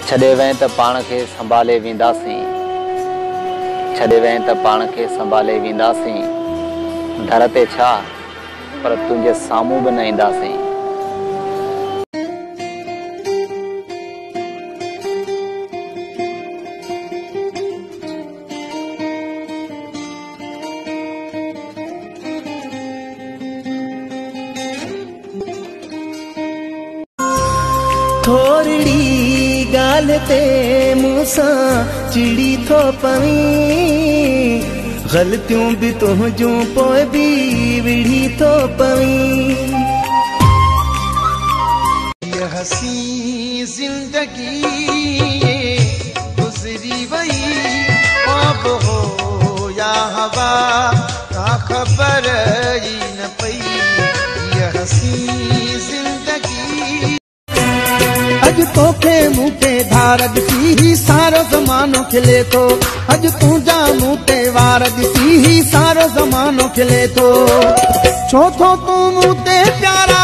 छॾे वएं त पाण खे संभाले वेंदासीं, छॾे वएं त पाण खे संभाले वेंदासीं। दर ते छा पर तुंहिंजे साम्हूं बि न ईंदासीं। थोड़ी गाल ते मूंसां चिड़ी थो पवीं, ग़लतियूं भी तुंहिंजूं पोइ भी विढ़ी थो पवीं। ये हसी जिंदगी गुज़री वई, ख्वाब हो या हवा का ख़बर ही न पई। ये हसी अज तोखे मूंखे धार ॾिसी ही सारो ज़मानो खिले थो, अज तुंहिंजा मूं ते वार ॾिसी ही सारो ज़मानो खिले थो। छो थो तूं मूं ते प्यारा